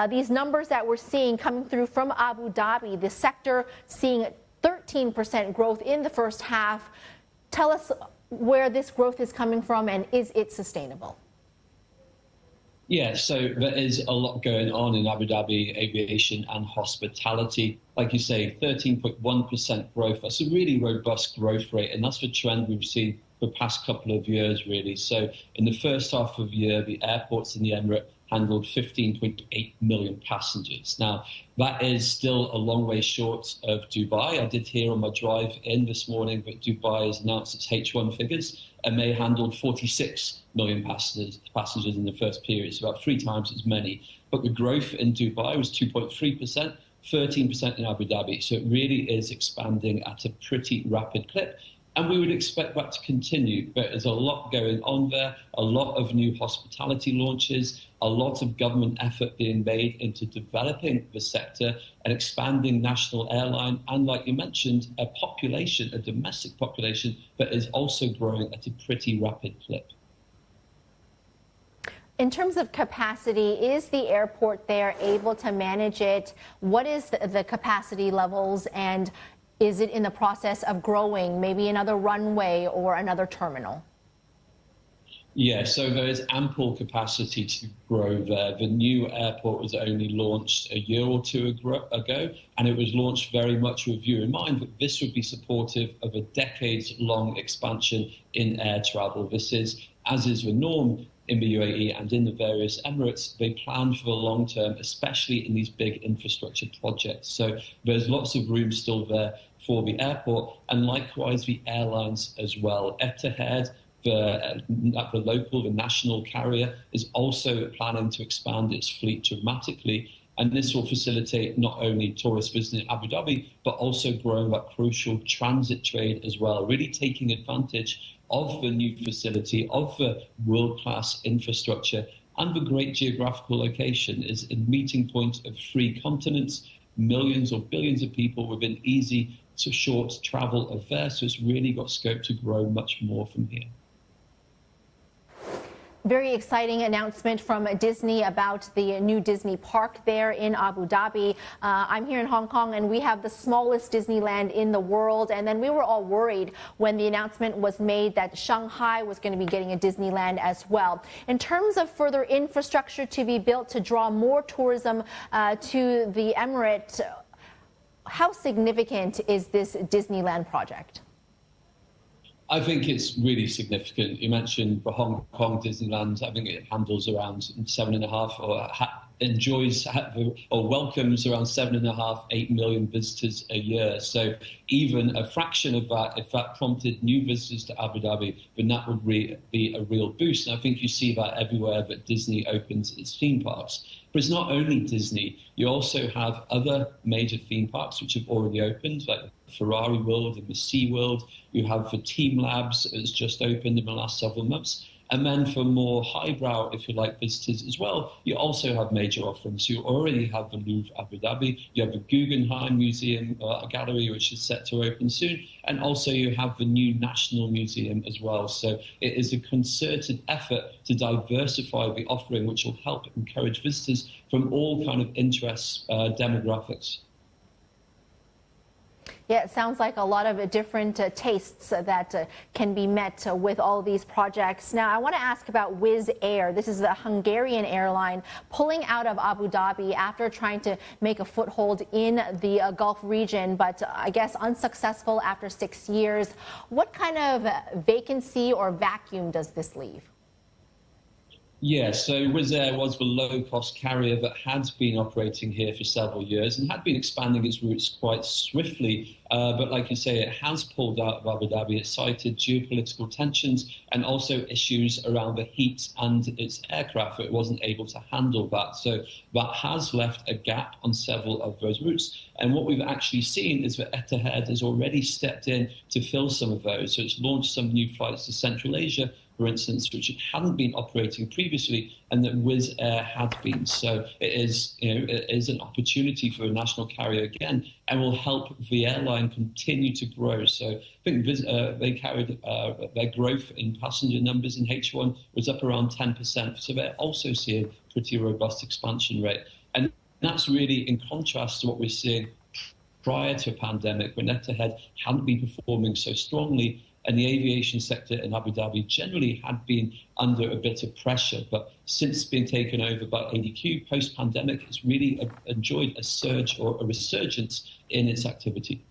These numbers that we're seeing coming through from Abu Dhabi, the sector seeing 13% growth in the first half. Tell us where this growth is coming from, and is it sustainable? Yeah, so there is a lot going on in Abu Dhabi aviation and hospitality. Like you say, 13.1% growth. That's a really robust growth rate, and that's the trend we've seen for the past couple of years, really. So in the first half of the year, the airports in the Emirates handled 15.8 million passengers. Now, that is still a long way short of Dubai. I did hear on my drive in this morning that Dubai has announced its H1 figures, and they handled 46 million passengers in the first period, so about 3 times as many. But the growth in Dubai was 2.3%, 13% in Abu Dhabi. So it really is expanding at a pretty rapid clip. And we would expect that to continue. But there's a lot going on there, a lot of new hospitality launches, a lot of government effort being made into developing the sector and expanding national airline. And like you mentioned, a population, a domestic population that is also growing at a pretty rapid clip. In terms of capacity, is the airport there able to manage it? What is the capacity levels, and is it in the process of growing, maybe another runway or another terminal? Yeah, so there is ample capacity to grow there. The new airport was only launched a year or two ago, and it was launched very much with view in mind that this would be supportive of a decades-long expansion in air travel. This is, as is the norm in the UAE and in the various Emirates, they plan for the long term, especially in these big infrastructure projects. So there's lots of room still there for the airport, and likewise the airlines as well. Etihad, the local, the national carrier, is also planning to expand its fleet dramatically. And this will facilitate not only tourist business in Abu Dhabi, but also growing that crucial transit trade as well, really taking advantage of the new facility, of the world-class infrastructure, and the great geographical location is a meeting point of 3 continents, millions or billions of people within easy to short travel of there. So it's really got scope to grow much more from here. Very exciting announcement from Disney about the new Disney park there in Abu Dhabi. I'm here in Hong Kong, and we have the smallest Disneyland in the world. And then we were all worried when the announcement was made that Shanghai was going to be getting a Disneyland as well. In terms of further infrastructure to be built to draw more tourism to the Emirates, how significant is this Disneyland project? I think it's really significant. You mentioned the Hong Kong Disneyland. I think it handles around 7.5 or welcomes around 7.5, 8 million visitors a year. So even a fraction of that, if that prompted new visitors to Abu Dhabi, then that would be a real boost. And I think you see that everywhere that Disney opens its theme parks. But it's not only Disney. You also have other major theme parks which have already opened, like the Ferrari World and the Sea World. You have the Team Labs that's just opened in the last several months. And then for more highbrow, if you like, visitors as well, you also have major offerings. You already have the Louvre Abu Dhabi, you have the Guggenheim Museum Gallery, which is set to open soon, and also you have the new National Museum as well. So it is a concerted effort to diversify the offering, which will help encourage visitors from all kind of interests, demographics. Yeah, it sounds like a lot of different tastes that can be met with all these projects. Now, I want to ask about Wizz Air. This is the Hungarian airline pulling out of Abu Dhabi after trying to make a foothold in the Gulf region, but I guess unsuccessful after 6 years. What kind of vacancy or vacuum does this leave? Yeah, so Wizz Air was the low-cost carrier that had been operating here for several years and had been expanding its routes quite swiftly. But like you say, it has pulled out of Abu Dhabi. It cited geopolitical tensions and also issues around the heat and its aircraft. It wasn't able to handle that. So that has left a gap on several of those routes. And what we've actually seen is that Etihad has already stepped in to fill some of those. So it's launched some new flights to Central Asia, for instance, which it hadn't been operating previously, and that Wizz Air had been. So it is an opportunity for a national carrier again, and will help the airline continue to grow. So I think they carried their growth in passenger numbers in H1 was up around 10%. So they're also seeing pretty robust expansion rate. And that's really in contrast to what we're seeing prior to a pandemic, when Etihad hadn't been performing so strongly, and the aviation sector in Abu Dhabi generally had been under a bit of pressure. But since being taken over by ADQ post-pandemic, it's really enjoyed a surge or a resurgence in its activity.